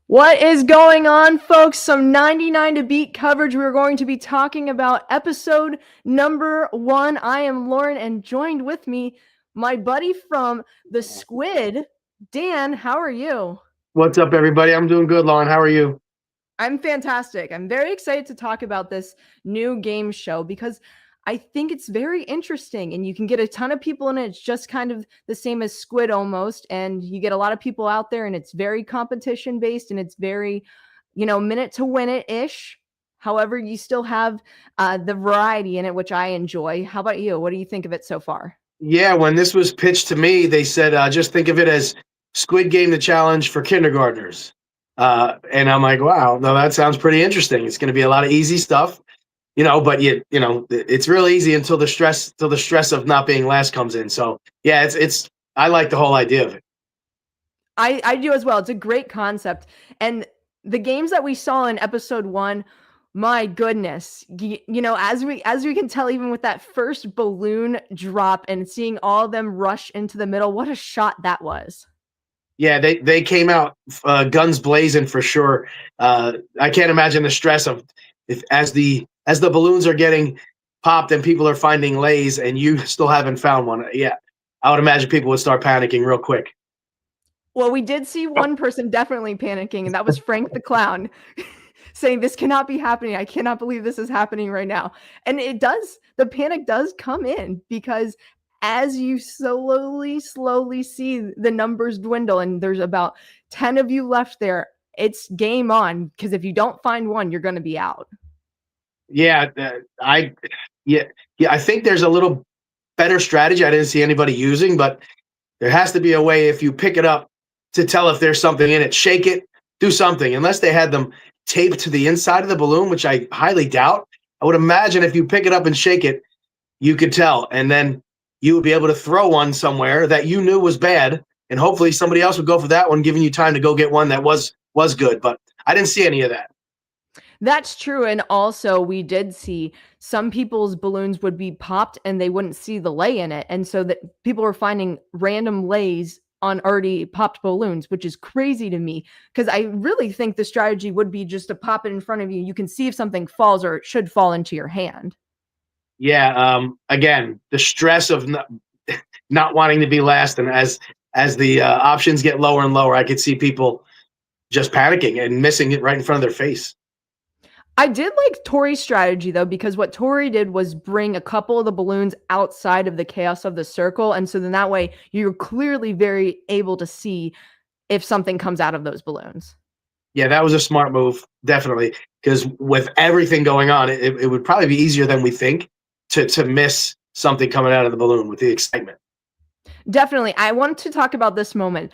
What is going on, folks? Some 99 to beat coverage. We're going to be talking about episode number 1. I am Lauren, and joined with me, my buddy from the Squid, Dan. How are you? What's up, everybody? I'm doing good, Lauren. How are you? I'm fantastic. I'm very excited to talk about this new game show because I think it's very interesting and you can get a ton of people in it. It's just kind of the same as Squid almost. And you get a lot of people out there and it's very competition based and it's very, minute to win it ish. However, you still have the variety in it, which I enjoy. How about you? What do you think of it so far? Yeah, when this was pitched to me, they said, just think of it as Squid Game, the challenge for kindergartners. And I'm like, wow, no, that sounds pretty interesting. It's going to be a lot of easy stuff, but it's real easy until the stress of not being last comes in. So yeah, I like the whole idea of it. I do as well. It's a great concept. And the games that we saw in episode 1, my goodness, as we can tell, even with that first balloon drop and seeing all of them rush into the middle, what a shot that was. Yeah, they came out guns blazing for sure. I can't imagine the stress of if as the balloons are getting popped and people are finding lays and you still haven't found one. Yeah, I would imagine people would start panicking real quick. Well, we did see one person definitely panicking, and that was Frank the Clown, saying, "This cannot be happening. I cannot believe this is happening right now." And the panic does come in because as you slowly see the numbers dwindle, and there's about 10 of you left there, it's game on. Because if you don't find one, you're going to be out. Yeah, yeah yeah. I think there's a little better strategy I didn't see anybody using, but there has to be a way if you pick it up to tell if there's something in it. Shake it, do something. Unless they had them taped to the inside of the balloon, which I highly doubt. I would imagine if you pick it up and shake it, you could tell, and then you would be able to throw one somewhere that you knew was bad, and hopefully somebody else would go for that one, giving you time to go get one that was good. But I didn't see any of that. That's true. And also, we did see some people's balloons would be popped and they wouldn't see the lay in it. And so that people were finding random lays on already popped balloons, which is crazy to me because I really think the strategy would be just to pop it in front of you. You can see if something falls or it should fall into your hand. Yeah. Again, the stress of not wanting to be last, and as the options get lower and lower, I could see people just panicking and missing it right in front of their face. I did like Tori's strategy though, because what Tori did was bring a couple of the balloons outside of the chaos of the circle. And so then that way you're clearly very able to see if something comes out of those balloons. Yeah, that was a smart move, definitely. Because with everything going on, it would probably be easier than we think to miss something coming out of the balloon with the excitement. Definitely. I want to talk about this moment.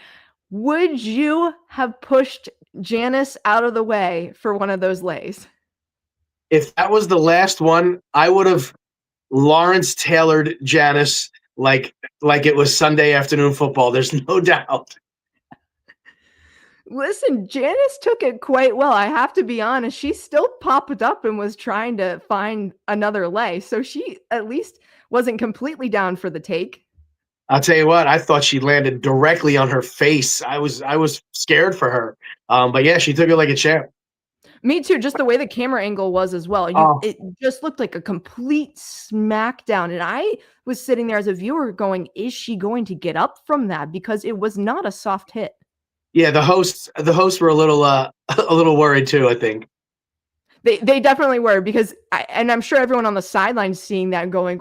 Would you have pushed Janice out of the way for one of those lays? If that was the last one, I would have Lawrence tailored Janice like it was Sunday afternoon football. There's no doubt. Listen, Janice took it quite well. I have to be honest. She still popped up and was trying to find another lay. So she at least wasn't completely down for the take. I'll tell you what, I thought she landed directly on her face. I was scared for her. But yeah, she took it like a champ. Me too, just the way the camera angle was as well. Oh, It just looked like a complete smackdown. And I was sitting there as a viewer going, is she going to get up from that? Because it was not a soft hit. yeah, the hosts were a little a little worried too, I think. They definitely were because and I'm sure everyone on the sidelines seeing that going,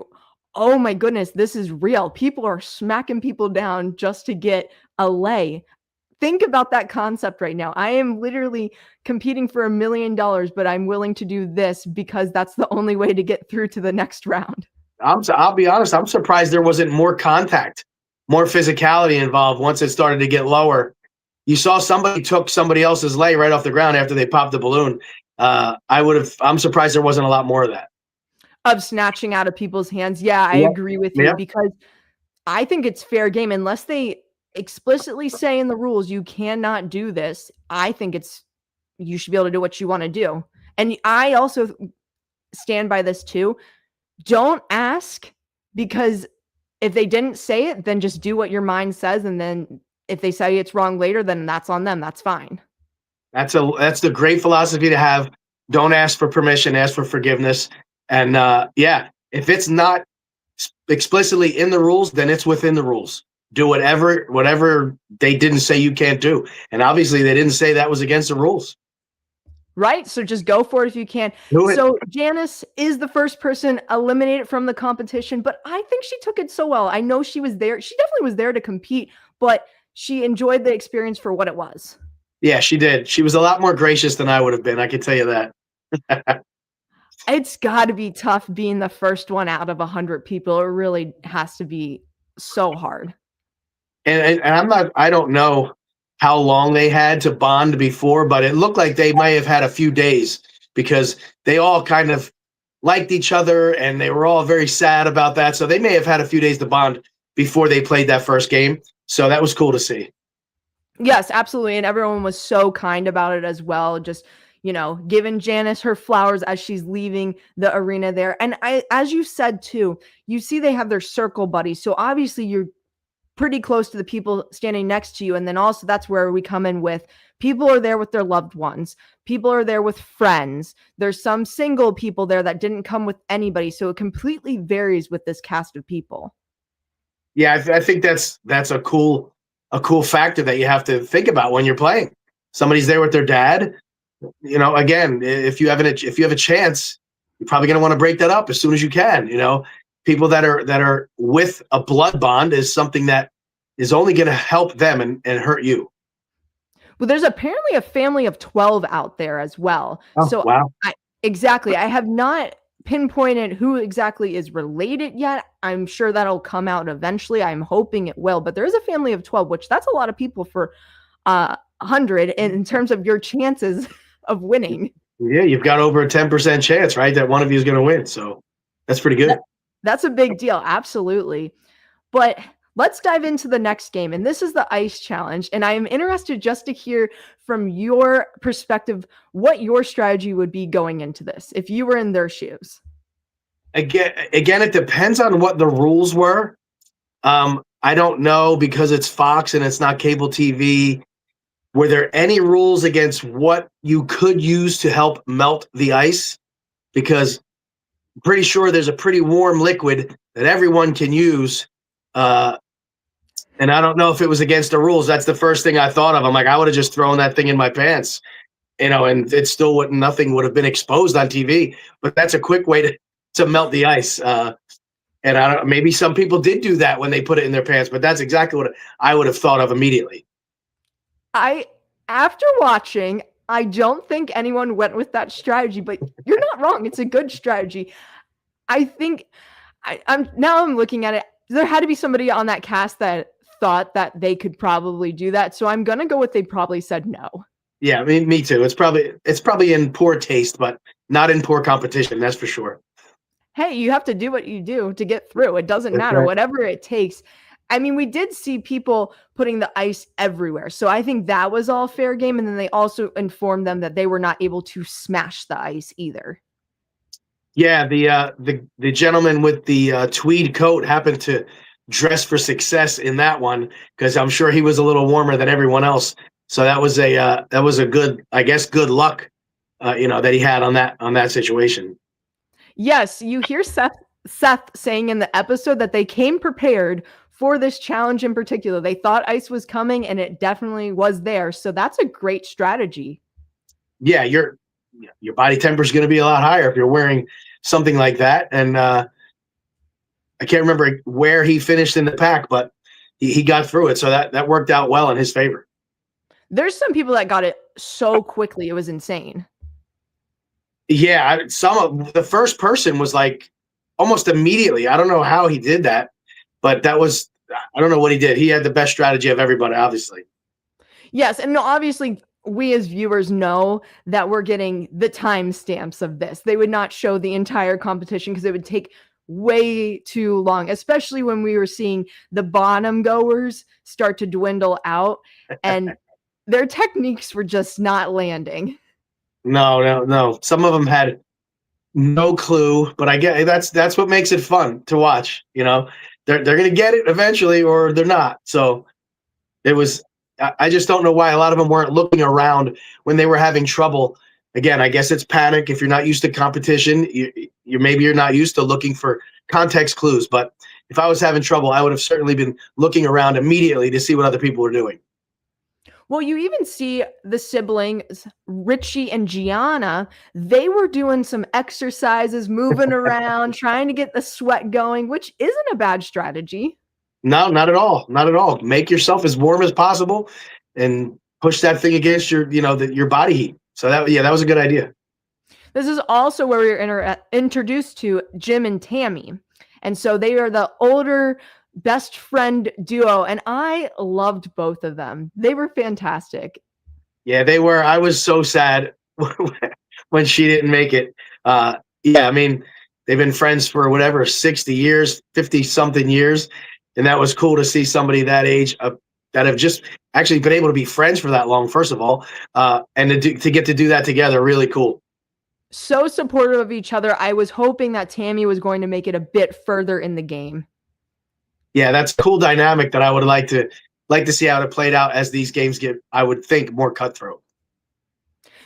"Oh my goodness, this is real. People are smacking people down just to get a lay." Think about that concept right now. I am literally competing for $1 million, but I'm willing to do this because that's the only way to get through to the next round. I'll be honest, I'm surprised there wasn't more contact, more physicality involved once it started to get lower. You saw somebody took somebody else's lay right off the ground after they popped the balloon. I'm surprised there wasn't a lot more of that. Of snatching out of people's hands. Yeah, I Yeah. agree with you Yeah. because I think it's fair game unless they explicitly say in the rules you cannot do this. I think it's you should be able to do what you want to do. And I also stand by this too. Don't ask because if they didn't say it, then just do what your mind says. And then if they say it's wrong later, then that's on them. That's fine. That's the great philosophy to have. Don't ask for permission, ask for forgiveness. And yeah, if it's not explicitly in the rules, then it's within the rules. Do whatever they didn't say you can't do. And obviously they didn't say that was against the rules. Right? So just go for it if you can. Do it. So Janice is the first person eliminated from the competition, but I think she took it so well. I know she was there. She definitely was there to compete, but she enjoyed the experience for what it was. Yeah, she did. She was a lot more gracious than I would have been. I can tell you that. It's got to be tough being the first one out of 100 people. It really has to be so hard. And I don't know how long they had to bond before, but it looked like they may have had a few days because they all kind of liked each other and they were all very sad about that. So they may have had a few days to bond before they played that first game. So that was cool to see. Yes, absolutely. And everyone was so kind about it as well. Just, giving Janice her flowers as she's leaving the arena there. And as you said too, you see they have their circle buddies. So obviously you're pretty close to the people standing next to you. And then also that's where we come in with people are there with their loved ones. People are there with friends. There's some single people there that didn't come with anybody. So it completely varies with this cast of people. Yeah, I think that's a cool factor that you have to think about when you're playing. Somebody's there with their dad. Again, if you have a chance, you're probably going to want to break that up as soon as you can. People that are with a blood bond is something that is only going to help them and hurt you. Well, there's apparently a family of 12 out there as well. Oh, So wow. exactly. I have not pinpointed who exactly is related yet. I'm sure that'll come out eventually. I'm hoping it will, but there is a family of 12, which that's a lot of people for 100 in terms of your chances of winning. Yeah, you've got over a 10% chance, right, that one of you is going to win. So that's pretty good. That's a big deal. Absolutely. But let's dive into the next game. And this is the ice challenge. And I am interested just to hear from your perspective what your strategy would be going into this if you were in their shoes. Again, it depends on what the rules were. I don't know because it's Fox and it's not cable TV. Were there any rules against what you could use to help melt the ice? Because I'm pretty sure there's a pretty warm liquid that everyone can use. And I don't know if it was against the rules. That's the first thing I thought of. I'm like, I would have just thrown that thing in my pants, and it still wouldn't, nothing would have been exposed on TV. But that's a quick way to melt the ice. And I don't, maybe some people did do that when they put it in their pants, but that's exactly what I would have thought of immediately. After watching, I don't think anyone went with that strategy, but you're not wrong. It's a good strategy. I think I'm looking at it. There had to be somebody on that cast that thought that they could probably do that. So I'm going to go with they probably said no. Yeah, me too. It's probably in poor taste, but not in poor competition. That's for sure. Hey, you have to do what you do to get through. It doesn't matter, Right. whatever it takes. I mean, we did see people putting the ice everywhere. So I think that was all fair game. And then they also informed them that they were not able to smash the ice either. Yeah, the gentleman with the tweed coat happened to dress for success in that one because I'm sure he was a little warmer than everyone else. So that was a good, I guess, good luck, that he had on that situation. Yes, you hear Seth saying in the episode that they came prepared for this challenge in particular. They thought ice was coming, and it definitely was there. So that's a great strategy. Yeah, your body temperature is going to be a lot higher if you're wearing something like that. And I can't remember where he finished in the pack, but he got through it. So that worked out well in his favor. There's some people that got it so quickly. It was insane. Yeah, the first person was like almost immediately. I don't know how he did that, but I don't know what he did. He had the best strategy of everybody, obviously. Yes, and obviously we as viewers know that we're getting the timestamps of this. They would not show the entire competition because it would take way too long, especially when we were seeing the bottom goers start to dwindle out and their techniques were just not landing. No. Some of them had no clue, but I get that's what makes it fun to watch. They're going to get it eventually, or they're not. So it was I just don't know why a lot of them weren't looking around when they were having trouble. Again, I guess it's panic. If you're not used to competition, maybe you're not used to looking for context clues. But if I was having trouble, I would have certainly been looking around immediately to see what other people were doing. Well, you even see the siblings, Richie and Gianna, they were doing some exercises, moving around, trying to get the sweat going, which isn't a bad strategy. No, not at all. Not at all. Make yourself as warm as possible and push that thing against your body heat. So that was a good idea. This is also where we were introduced to Jim and Tammy. And so they are the older best friend duo. And I loved both of them. They were fantastic. Yeah, they were. I was so sad when she didn't make it. Yeah, I mean, they've been friends for whatever, 60 years, 50 something years. And that was cool to see somebody that age that have just actually been able to be friends for that long, first of all, and to get to do that together, really cool. So supportive of each other. I was hoping that Tammy was going to make it a bit further in the game. Yeah, that's a cool dynamic that I would like to see how it played out as these games get, I would think, more cutthroat.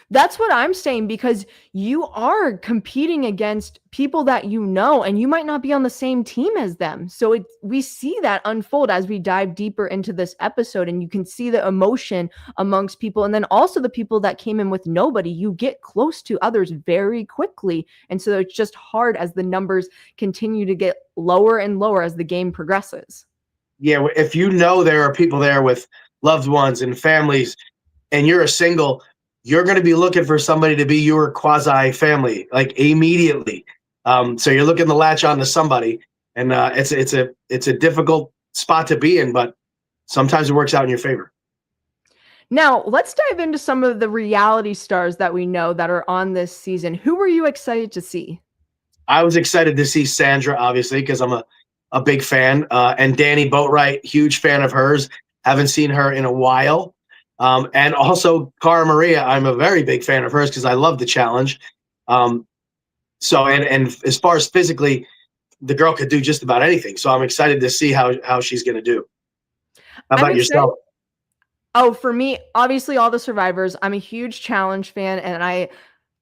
That's what I'm saying, because you are competing against people that you know, and you might not be on the same team as them. So we see that unfold as we dive deeper into this episode, and you can see the emotion amongst people. And then also the people that came in with nobody, you get close to others very quickly. And so it's just hard as the numbers continue to get lower and lower as the game progresses. Yeah, if you know there are people there with loved ones and families and you're a single, you're going to be looking for somebody to be your quasi family, like immediately. So you're looking to latch on to somebody, and it's a difficult spot to be in, but sometimes it works out in your favor. Now, let's dive into some of the reality stars that we know that are on this season. Who were you excited to see? I was excited to see Sandra, obviously, because I'm a big fan, and Danny Boatwright, huge fan of hers. Haven't seen her in a while. And also Cara Maria, I'm a very big fan of hers because I love the challenge. And as far as physically, the girl could do just about anything. So I'm excited to see how she's going to do. How about yourself? Oh, for me, obviously all the survivors. I'm a huge challenge fan, and I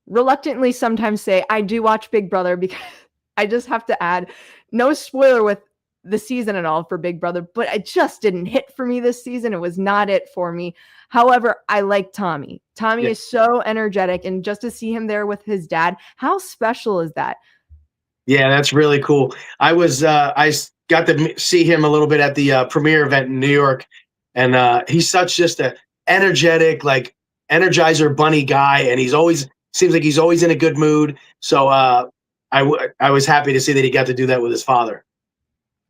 reluctantly sometimes say I do watch Big Brother, because I just have to add, no spoiler with the season at all for Big Brother, but it just didn't hit for me this season. It was not it for me. However, I like Tommy. Tommy is so energetic, and just to see him there with his dad, how special is that? Yeah, that's really cool. I got to see him a little bit at the premiere event in New York, and he's such just a energetic, like Energizer bunny guy, and seems like he's always in a good mood. So I was happy to see that he got to do that with his father.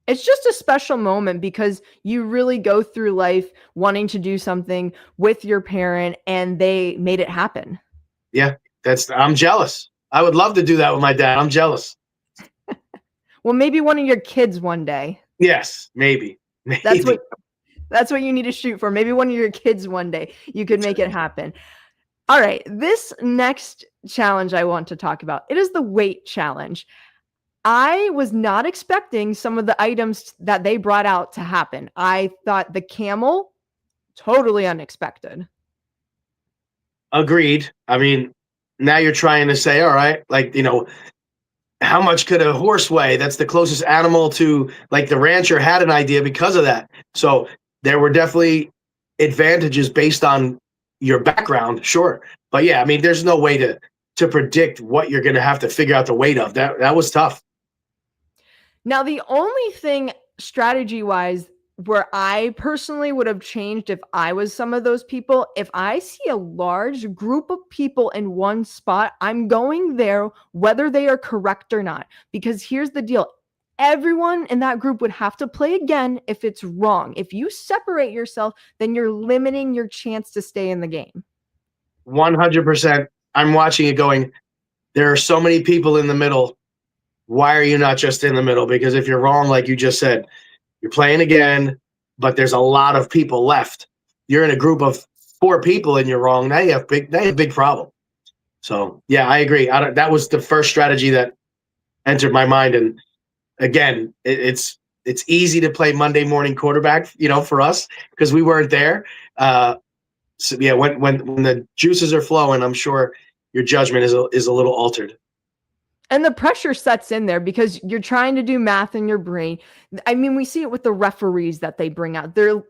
It's just a special moment, because you really go through life wanting to do something with your parent, and they made it happen. Yeah, I'm jealous. I would love to do that with my dad. I'm jealous. Well, maybe one of your kids one day. Yes, maybe. That's what you need to shoot for. Maybe one of your kids one day, you could make it happen. All right, this next challenge I want to talk about, it is the weight challenge. I was not expecting some of the items that they brought out to happen. I thought the camel, totally unexpected. Agreed. I mean, now you're trying to say, all right, like, how much could a horse weigh? That's the closest animal to, like, the rancher had an idea because of that. So there were definitely advantages based on your background, sure. But yeah, I mean, there's no way to predict what you're going to have to figure out the weight of. That was tough. Now, the only thing strategy-wise where I personally would have changed if I was some of those people, if I see a large group of people in one spot, I'm going there whether they are correct or not. Because here's the deal. Everyone in that group would have to play again if it's wrong. If you separate yourself, then you're limiting your chance to stay in the game. 100%. I'm watching it going, there are so many people in the middle. Why are you not just in the middle? Because if you're wrong, like you just said, you're playing again, but there's a lot of people left. You're in a group of 4 people and you're wrong. Now you have big problem. So yeah, I agree. That was the first strategy that entered my mind. And again, it's it's easy to play Monday morning quarterback, for us because we weren't there. So yeah, when the juices are flowing, I'm sure your judgment is a little altered. And the pressure sets in there because you're trying to do math in your brain. I mean, we see it with the referees that they bring out. They're,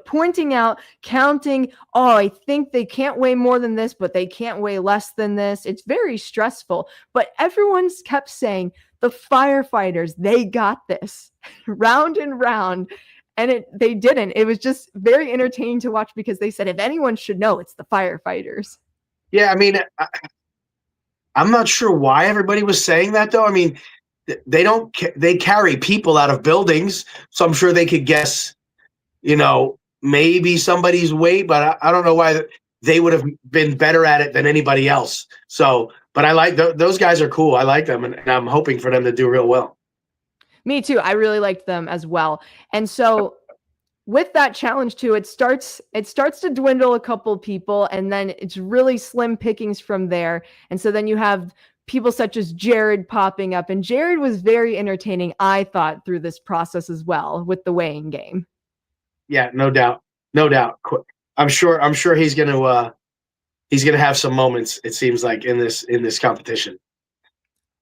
pointing out, counting, oh, I think they can't weigh more than this, but they can't weigh less than this. It's very stressful. But everyone's kept saying the firefighters, they got this round and round. And they didn't. It was just very entertaining to watch because they said, if anyone should know, it's the firefighters. Yeah, I mean, I'm not sure why everybody was saying that though. I mean, they carry people out of buildings, so I'm sure they could guess, maybe somebody's weight, but I don't know why they would have been better at it than anybody else. So, but I like those guys are cool. I like them, and I'm hoping for them to do real well. Me too. I really liked them as well. And so with that challenge too, it starts to dwindle a couple people, and then it's really slim pickings from there. And so then you have people such as Jared popping up, and Jared was very entertaining, I thought, through this process as well with the weighing game. Yeah, no doubt. I'm sure he's gonna have some moments, it seems like, in this competition.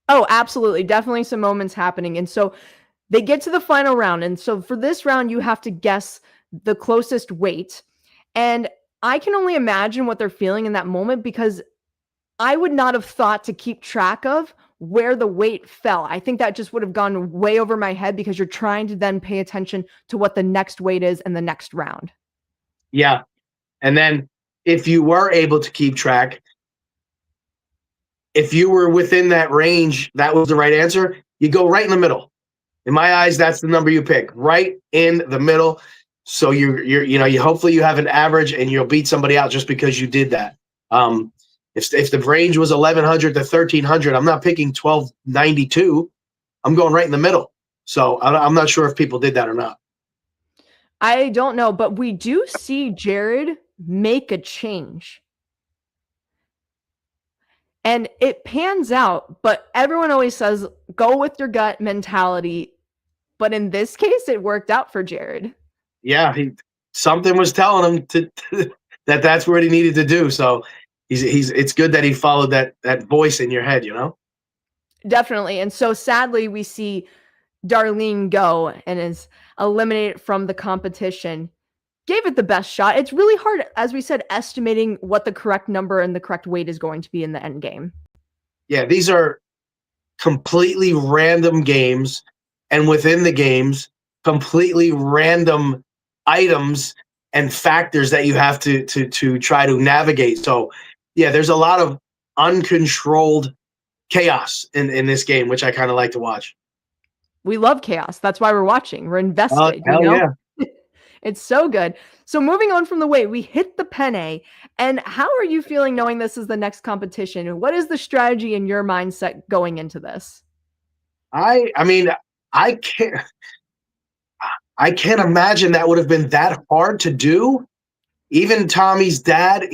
Oh, absolutely. Definitely some moments happening. And so they get to the final round. And so for this round, you have to guess the closest weight. And I can only imagine what they're feeling in that moment because I would not have thought to keep track of where the weight fell. I think that just would have gone way over my head because you're trying to then pay attention to what the next weight is in the next round. Yeah. And then if you were able to keep track, if you were within that range, that was the right answer, you go right in the middle. In my eyes, that's the number you pick, right in the middle. So you hopefully you have an average and you'll beat somebody out just because you did that. If the range was 1100 to 1300, I'm not picking 1292. I'm going right in the middle. So I'm not sure if people did that or not. I don't know, but we do see Jared make a change. And it pans out, but everyone always says, go with your gut mentality. But in this case, it worked out for Jared. Yeah, something was telling him that that's what he needed to do. So it's good that he followed that voice in your head, Definitely. And so sadly, we see Darlene go and is eliminated from the competition. Gave it the best shot. It's really hard, as we said, estimating what the correct number and the correct weight is going to be in the end game. Yeah, these are completely random games, and within the games, completely random items and factors that you have to try to navigate. So, yeah, there's a lot of uncontrolled chaos in this game, which I kind of like to watch. We love chaos. That's why we're watching. We're invested. Hell yeah. It's so good. So moving on from the weight, we hit the penne. And how are you feeling knowing this is the next competition? What is the strategy in your mindset going into this? I mean, I can't imagine that would have been that hard to do. Even Tommy's dad,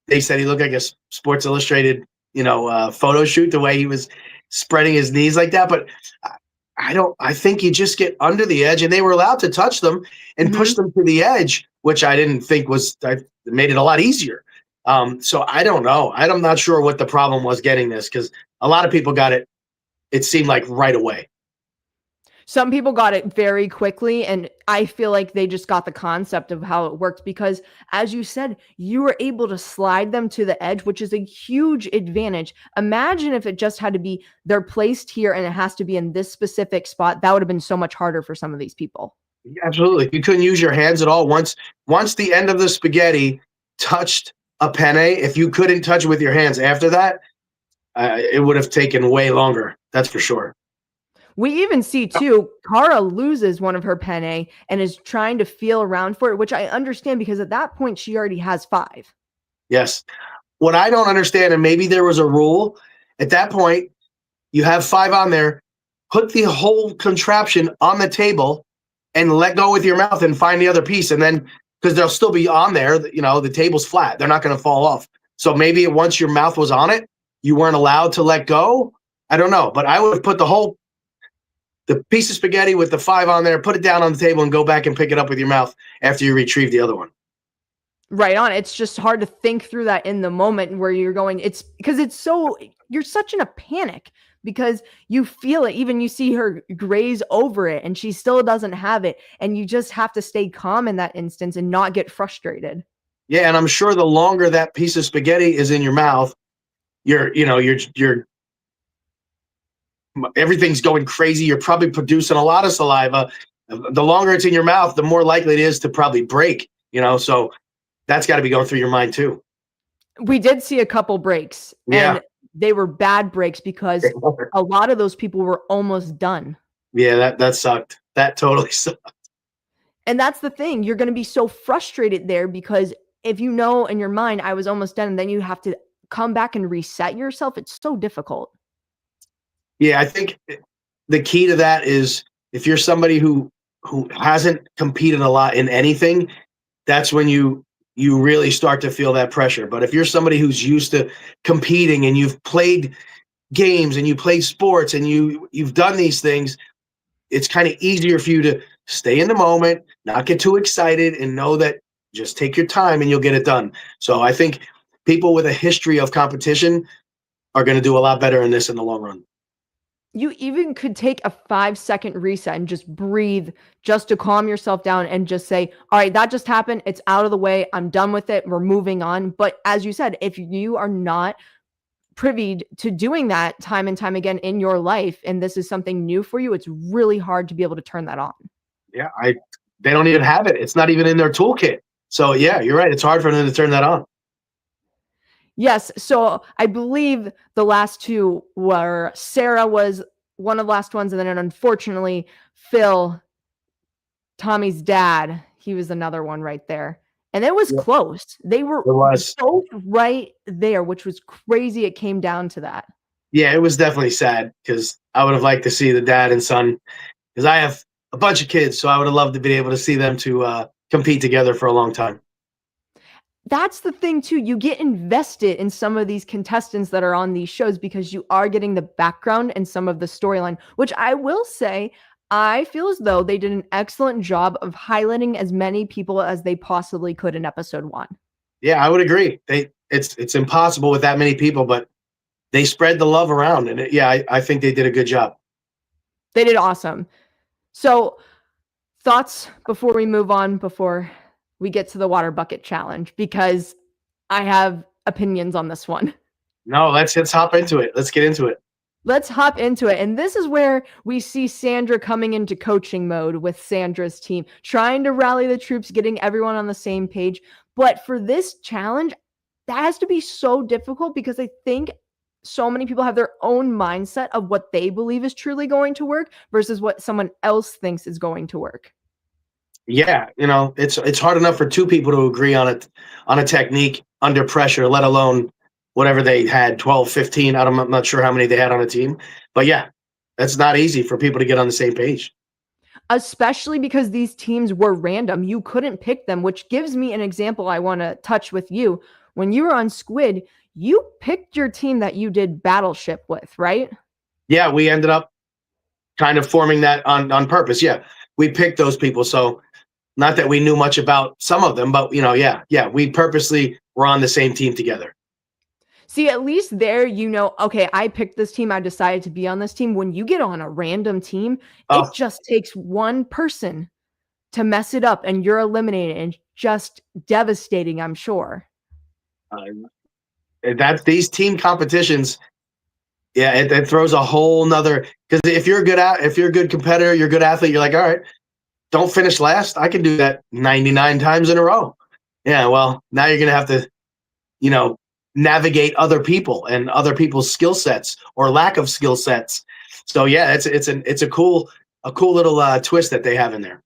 they said he looked like a Sports Illustrated, photo shoot, the way he was spreading his knees like that. But I think you just get under the edge, and they were allowed to touch them and push them to the edge, which I didn't think made it a lot easier. So I don't know. I'm not sure what the problem was getting this, because a lot of people got it. It seemed like right away. Some people got it very quickly, and I feel like they just got the concept of how it worked because, as you said, you were able to slide them to the edge, which is a huge advantage. Imagine if it just had to be they're placed here and it has to be in this specific spot. That would have been so much harder for some of these people. Absolutely. You couldn't use your hands at all. Once the end of the spaghetti touched a penne, if you couldn't touch it with your hands after that, it would have taken way longer. That's for sure. We even see, too, Cara loses one of her penne and is trying to feel around for it, which I understand because at that point, she already has 5. Yes. What I don't understand, and maybe there was a rule, at that point, you have 5 on there, put the whole contraption on the table and let go with your mouth and find the other piece. And then, because they'll still be on there, the table's flat. They're not going to fall off. So maybe once your mouth was on it, you weren't allowed to let go. I don't know. But I would have put the whole the piece of spaghetti with the 5 on there, put it down on the table and go back and pick it up with your mouth after you retrieve the other one. Right on. It's just hard to think through that in the moment where you're going, it's because it's so, you're such in a panic because you feel it. Even you see her graze over it and she still doesn't have it. And you just have to stay calm in that instance and not get frustrated. Yeah, and I'm sure the longer that piece of spaghetti is in your mouth, you're everything's going crazy. You're probably producing a lot of saliva. The longer it's in your mouth, the more likely it is to probably break, so that's got to be going through your mind too. We did see a couple breaks Yeah. and they were bad breaks because a lot of those people were almost done. Yeah, that sucked. That totally sucked. And that's the thing. You're going to be so frustrated there because if you know in your mind, I was almost done, and then you have to come back and reset yourself. It's so difficult. Yeah, I think the key to that is if you're somebody who hasn't competed a lot in anything, that's when you really start to feel that pressure. But if you're somebody who's used to competing and you've played games and you played sports and you've done these things, it's kind of easier for you to stay in the moment, not get too excited, and know that just take your time and you'll get it done. So I think people with a history of competition are going to do a lot better in this in the long run. You even could take a 5-second reset and just breathe just to calm yourself down and just say, all right, that just happened. It's out of the way. I'm done with it. We're moving on. But as you said, if you are not privy to doing that time and time again in your life, and this is something new for you, it's really hard to be able to turn that on. Yeah, they don't even have it. It's not even in their toolkit. So yeah, you're right. It's hard for them to turn that on. Yes. So I believe the last two were Sarah was one of the last ones. And then unfortunately, Phil, Tommy's dad, he was another one right there. And it was close. They were both right there, which was crazy. It came down to that. Yeah, it was definitely sad because I would have liked to see the dad and son, because I have a bunch of kids. So I would have loved to be able to see them to compete together for a long time. That's the thing too. You get invested in some of these contestants that are on these shows because you are getting the background and some of the storyline, which I will say, I feel as though they did an excellent job of highlighting as many people as they possibly could in episode 1. Yeah, I would agree. It's impossible with that many people, but they spread the love around, and I think they did a good job. They did awesome. So, thoughts before we move on, before we get to the water bucket challenge, because I have opinions on this one. No, let's hop into it. Let's get into it. Let's hop into it. And this is where we see Sandra coming into coaching mode with Sandra's team, trying to rally the troops, getting everyone on the same page. But for this challenge, that has to be so difficult because I think so many people have their own mindset of what they believe is truly going to work versus what someone else thinks is going to work. Yeah, it's hard enough for two people to agree on a technique under pressure, let alone whatever they had, 12, 15. I'm not sure how many they had on a team. But yeah, that's not easy for people to get on the same page. Especially because these teams were random. You couldn't pick them, which gives me an example I want to touch with you. When you were on Squid, you picked your team that you did Battleship with, right? Yeah, we ended up kind of forming that on purpose. Yeah, we picked those people. So not that we knew much about some of them, but we purposely were on the same team together. See, at least there, okay, I picked this team. I decided to be on this team. When you get on a random team, it just takes one person to mess it up and you're eliminated, and just devastating, I'm sure. That's these team competitions. Yeah, it throws a whole nother, because if you're a good competitor, you're a good athlete, you're like, all right, don't finish last. I can do that 99 times in a row. Yeah, well, now you're gonna have to, navigate other people and other people's skill sets or lack of skill sets. So yeah, it's a cool little twist that they have in there.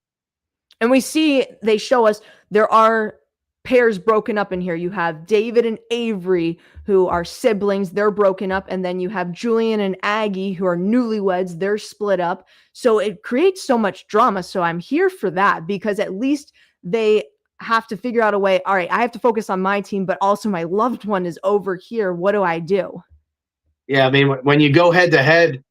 And they show us there are pairs broken up in here. You have David and Avery, who are siblings. They're broken up. And then you have Julian and Aggie, who are newlyweds. They're split up. So it creates so much drama. So I'm here for that, because at least they have to figure out a way. All right, I have to focus on my team, but also my loved one is over here. What do I do? Yeah, I mean, when you go head to head,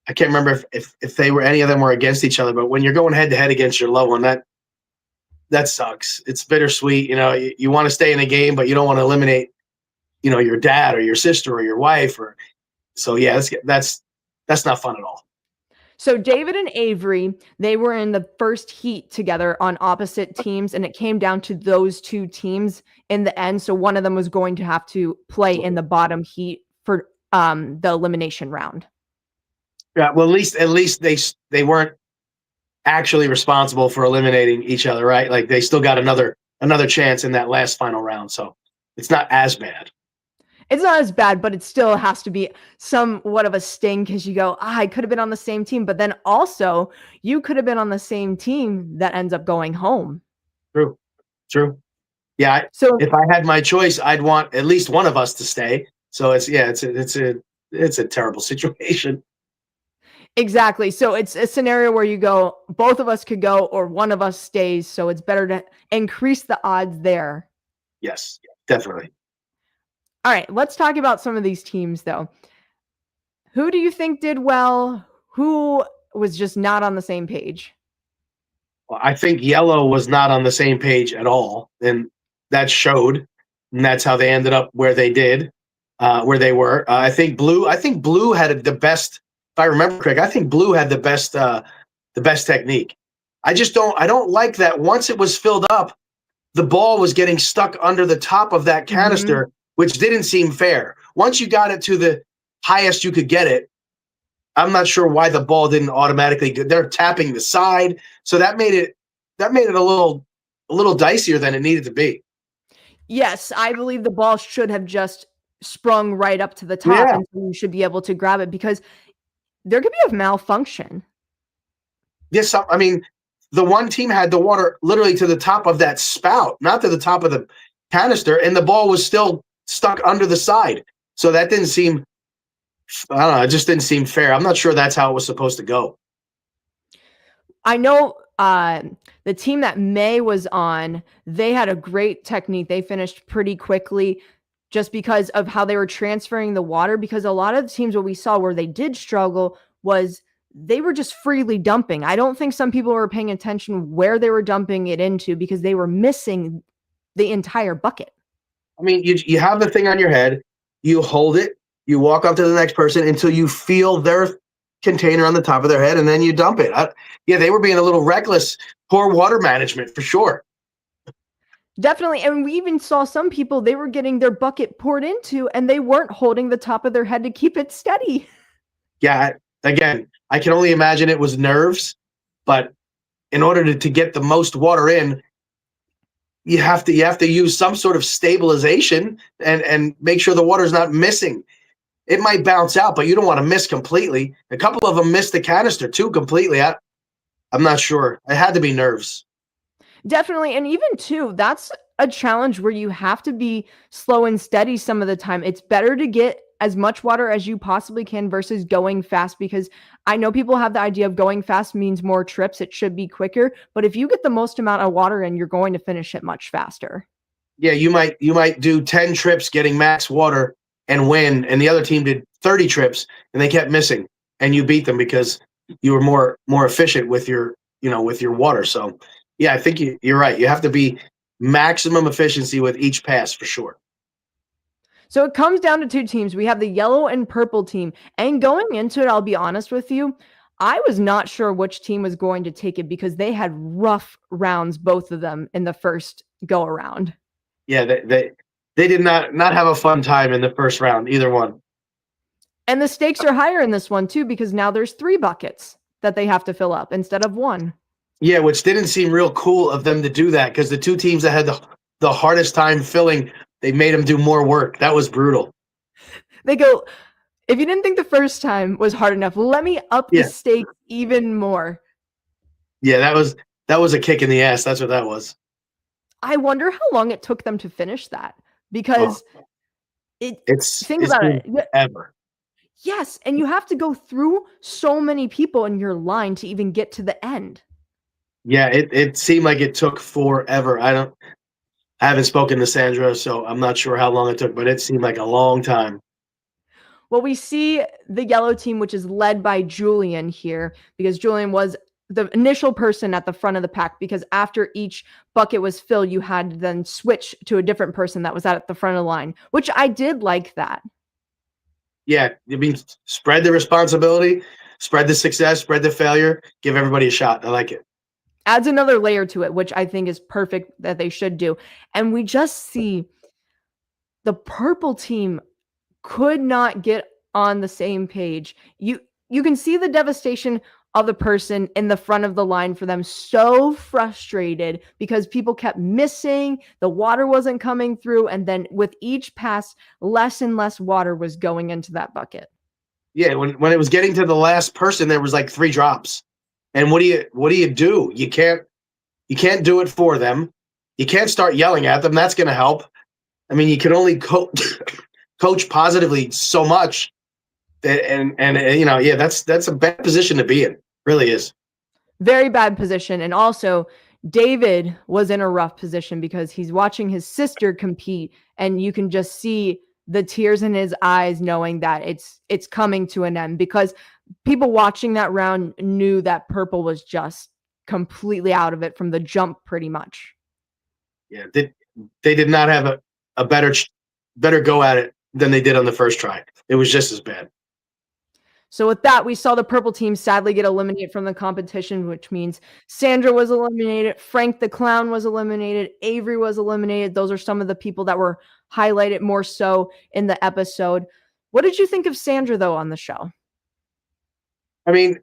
I can't remember if they were any of them were against each other, but when you're going head to head against your loved one, that sucks. It's bittersweet. You want to stay in a game, but you don't want to eliminate, your dad or your sister or your wife or so. Yeah, that's not fun at all. So David and Avery, they were in the first heat together on opposite teams, and it came down to those two teams in the end. So one of them was going to have to play in the bottom heat for the elimination round. Yeah, well, at least they weren't actually responsible for eliminating each other, right? Like they still got another chance in that last final round, so it's not as bad. It's not as bad, but it still has to be somewhat of a sting because you go, I could have been on the same team, but then also you could have been on the same team that ends up going home. True, true. Yeah, So if I had my choice, I'd want at least one of us to stay. So it's a terrible situation. exactly. So it's a scenario where you go, both of us could go or one of us stays. So it's better to increase the odds there. Yes, definitely. All right, let's talk about some of these teams though. Who do you think did well? Who was just not on the same page? Well, I think yellow was not on the same page at all, and that showed, and that's how they ended up where they did, where they were. I think blue. I think blue had the best. If I remember correct, I think blue had the best technique. I don't like that. Once it was filled up, the ball was getting stuck under the top of that canister, which didn't seem fair. Once you got it to the highest you could get it, I'm not sure why the ball didn't automatically go. They're tapping the side, so that made it a little dicier than it needed to be. Yes, I believe the ball should have just sprung right up to the top, Yeah. and so you should be able to grab it because there could be a malfunction. Yes, I mean, the one team had the water literally to the top of that spout, not to the top of the canister, and the ball was still stuck under the side. So that didn't seem, I don't know, it just didn't seem fair. I'm not sure that's how it was supposed to go. I know the team that May was on, they had a great technique. They finished pretty quickly just because of how they were transferring the water. Because a lot of the teams, what we saw where they did struggle was they were just freely dumping. I don't think some people were paying attention where they were dumping it into because they were missing the entire bucket. I mean, you have the thing on your head, you hold it, you walk up to the next person until you feel their container on the top of their head, and then you dump it. Yeah, they were being a little reckless. Poor water management for sure. Definitely. And we even saw some people, they were getting their bucket poured into and they weren't holding the top of their head to keep it steady. Yeah, again, I can only imagine it was nerves, but in order to get the most water in, you have to use some sort of stabilization and make sure the water's not missing. It might bounce out, but you don't want to miss completely. A couple of them missed the canister too completely. I'm not sure. It had to be nerves. Definitely. And even too, that's a challenge where you have to be slow and steady some of the time. It's better to get as much water as you possibly can versus going fast because I know people have the idea of going fast means more trips. It should be quicker. But if you get the most amount of water in, you're going to finish it much faster. Yeah, you might do 10 trips getting max water and win, and the other team did 30 trips and they kept missing, and you beat them because you were more efficient with your with your water. So yeah, I think you're right. You have to be maximum efficiency with each pass for sure. So it comes down to two teams. We have the yellow and purple team. And going into it, I'll be honest with you, I was not sure which team was going to take it because they had rough rounds, both of them, in the first go around. Yeah, they did not have a fun time in the first round, either one. And the stakes are higher in this one too, because now there's 3 buckets that they have to fill up instead of 1. Yeah, which didn't seem real cool of them to do that because the two teams that had the hardest time filling, they made them do more work. That was brutal. They go, if you didn't think the first time was hard enough, let me up the stakes even more. Yeah, that was a kick in the ass. That's what that was. I wonder how long it took them to finish that because think about it. Ever. Yes, and you have to go through so many people in your line to even get to the end. Yeah, it seemed like it took forever. I haven't spoken to Sandra, so I'm not sure how long it took, but it seemed like a long time. Well, we see the yellow team, which is led by Julian here, because Julian was the initial person at the front of the pack, because after each bucket was filled, you had to then switch to a different person that was at the front of the line, which I did like that. Yeah, I mean, spread the responsibility, spread the success, spread the failure, give everybody a shot. I like it. Adds another layer to it, which I think is perfect that they should do. And we just see the purple team could not get on the same page. You can see the devastation of the person in the front of the line for them, so frustrated because people kept missing, the water wasn't coming through, and then with each pass, less and less water was going into that bucket. Yeah, when it was getting to the last person, there was like 3 drops. And what do you do? You can't do it for them. You can't start yelling at them. That's going to help. I mean, you can only coach positively so much. And you know, yeah, that's a bad position to be in. Really is. Very bad position. And also, David was in a rough position because he's watching his sister compete, and you can just see the tears in his eyes knowing that it's coming to an end, because people watching that round knew that purple was just completely out of it from the jump pretty much. Yeah, they did not have a better go at it than they did on the first try. It was just as bad. So with that, we saw the purple team sadly get eliminated from the competition, which means Sandra was eliminated, Frank the Clown was eliminated, Avery was eliminated.Ose are some of the people that were highlighted more so in the episode. What did you think of Sandra, though, on the show? I mean,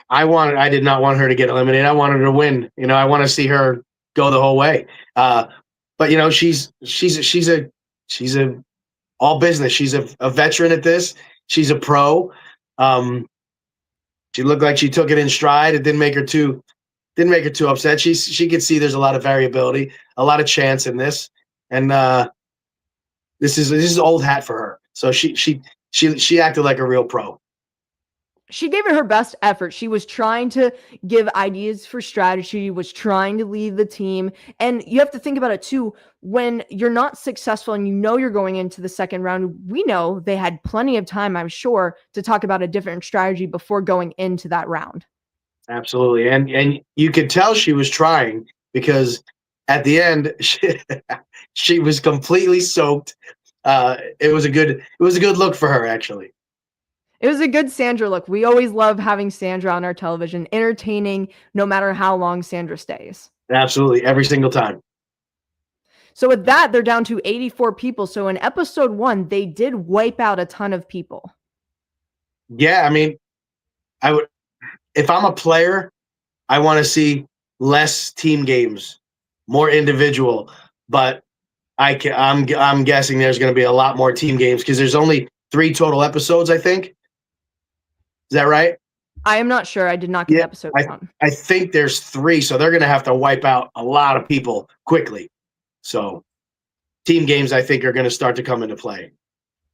I did not want her to get eliminated. I wanted her to win. You know, I want to see her go the whole way. But you know, she's a all business. She's a veteran at this. She's a pro. She looked like she took it in stride. It didn't make her too upset. She could see there's a lot of variability, a lot of chance in this, and this is old hat for her. So she acted like a real pro. She gave it her best effort. She was trying to give ideas for strategy, was trying to lead the team. And you have to think about it too. When you're not successful and you know you're going into the second round, we know they had plenty of time, I'm sure, to talk about a different strategy before going into that round. Absolutely. And you could tell she was trying, because at the end she was completely soaked. It was a good look for her, actually. It was a good Sandra look. We always love having Sandra on our television, entertaining no matter how long Sandra stays. Absolutely, every single time. So with that, they're down to 84 people. So in episode 1, they did wipe out a ton of people. Yeah, I mean, I would, if I'm a player, I want to see less team games, more individual. But I'm guessing there's going to be a lot more team games because there's only 3 total episodes, I think. Is that right? I am not sure. I did not get the episode count. I think there's 3, so they're going to have to wipe out a lot of people quickly. So team games, I think, are going to start to come into play.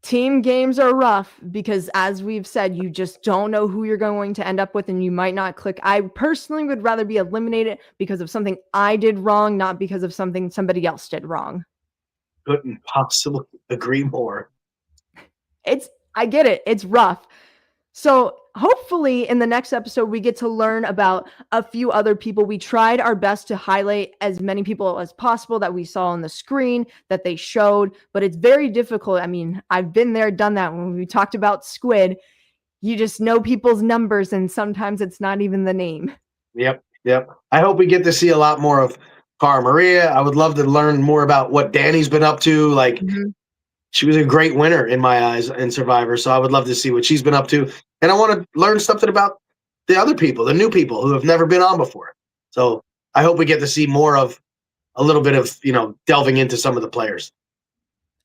Team games are rough because, as we've said, you just don't know who you're going to end up with, and you might not click. I personally would rather be eliminated because of something I did wrong, not because of something somebody else did wrong. Couldn't possibly agree more. I get it. It's rough. So hopefully in the next episode, we get to learn about a few other people. We tried our best to highlight as many people as possible that we saw on the screen that they showed, but it's very difficult. I mean, I've been there, done that. When we talked about Squid, you just know people's numbers, and sometimes it's not even the name. Yep. I hope we get to see a lot more of Cara Maria. I would love to learn more about what Danny's been up to. Like, she was a great winner in my eyes in Survivor, so I would love to see what she's been up to. And I want to learn something about the other people, the new people who have never been on before. So I hope we get to see more of a little bit of, delving into some of the players.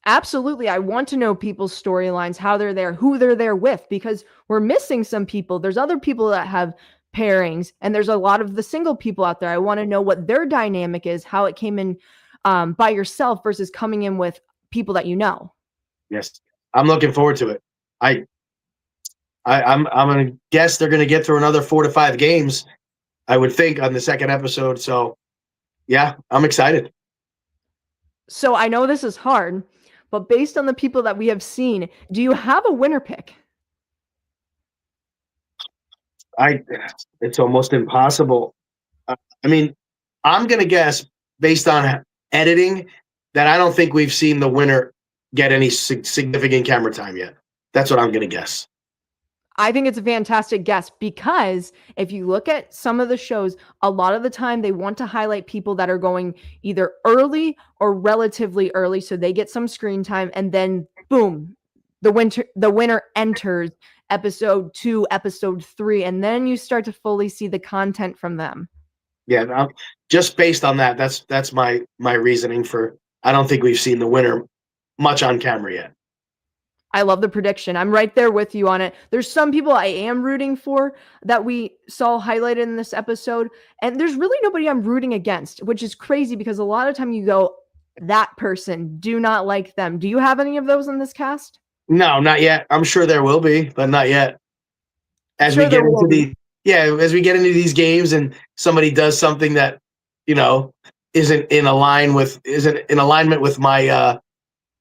Absolutely. I want to know people's storylines, how they're there, who they're there with, because we're missing some people. There's other people that have pairings, and there's a lot of the single people out there. I want to know what their dynamic is, how it came in by yourself versus coming in with people that you know. Yes, I'm looking forward to it. I'm going to guess they're going to get through another 4 to 5 games, I would think, on the second episode. So, yeah, I'm excited. So I know this is hard, but based on the people that we have seen, do you have a winner pick? I it's almost impossible. I mean, I'm gonna guess based on editing that I don't think we've seen the winner get any significant camera time yet. That's what I'm gonna guess. I think it's a fantastic guess because if you look at some of the shows, a lot of the time they want to highlight people that are going either early or relatively early so they get some screen time and then boom, the winner enters episode 2, episode 3 and then you start to fully see the content from them. Yeah, just based on that, that's my reasoning for. I don't think we've seen the winner much on camera yet. I love the prediction. I'm right there with you on it. There's some people I am rooting for that we saw highlighted in this episode, and there's really nobody I'm rooting against, which is crazy because a lot of time you go, that person, do not like them. Do you have any of those in this cast? No, not yet. I'm sure there will be, but not yet. As we Sure, get there will into be. as we get into these games and somebody does something that you know isn't in alignment with my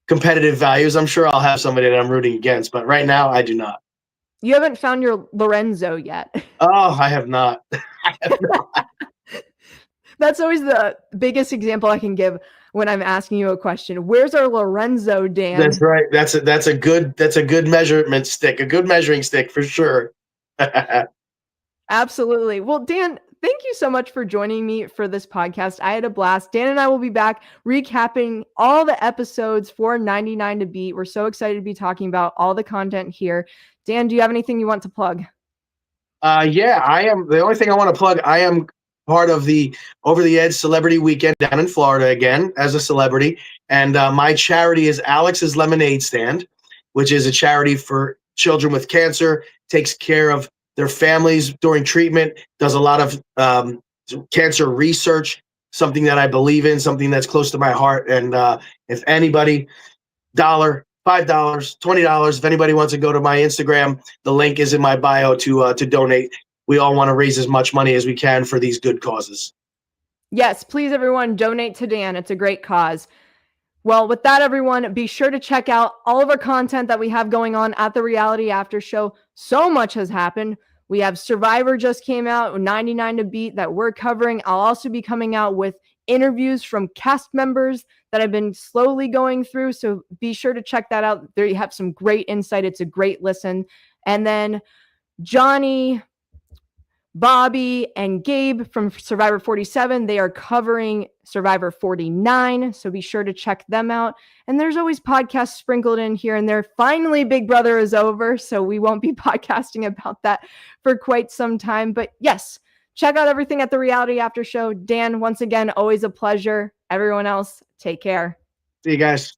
competitive values, I'm sure I'll have somebody that I'm rooting against. But right now, I do not. You haven't found your Lorenzo yet. Oh, I have not. I have not. That's always the biggest example I can give when I'm asking you a question. Where's our Lorenzo, Dan? That's right. That's a good measurement stick, a good measuring stick for sure. Absolutely. Well, Dan, thank you so much for joining me for this podcast. I had a blast. Dan and I will be back recapping all the episodes for 99 to Beat. We're so excited to be talking about all the content here. Dan, do you have anything you want to plug? Yeah, I am. The only thing I want to plug, I am part of the Over the Edge Celebrity Weekend down in Florida again as a celebrity. And my charity is Alex's Lemonade Stand, which is a charity for children with cancer, takes care of their families during treatment, does a lot of cancer research, something that I believe in, something that's close to my heart. And if anybody, $1, $5, $20, if anybody wants to go to my Instagram, the link is in my bio to donate. We all want to raise as much money as we can for these good causes. Yes, please, everyone, donate to Dan. It's a great cause. Well, with that, everyone, be sure to check out all of our content that we have going on at the Reality After Show. So much has happened. We have Survivor just came out, 99 to Beat that we're covering. I'll also be coming out with interviews from cast members that I've been slowly going through. So be sure to check that out. There you have some great insight. It's a great listen. And then Johnny, Bobby, and Gabe from Survivor 47, they are covering Survivor 49, so be sure to check them out. And there's always podcasts sprinkled in here and there. Finally, Big Brother is over, so we won't be podcasting about that for quite some time. But yes, check out everything at the Reality After Show. Dan, once again, always a pleasure. Everyone else, take care. See you guys.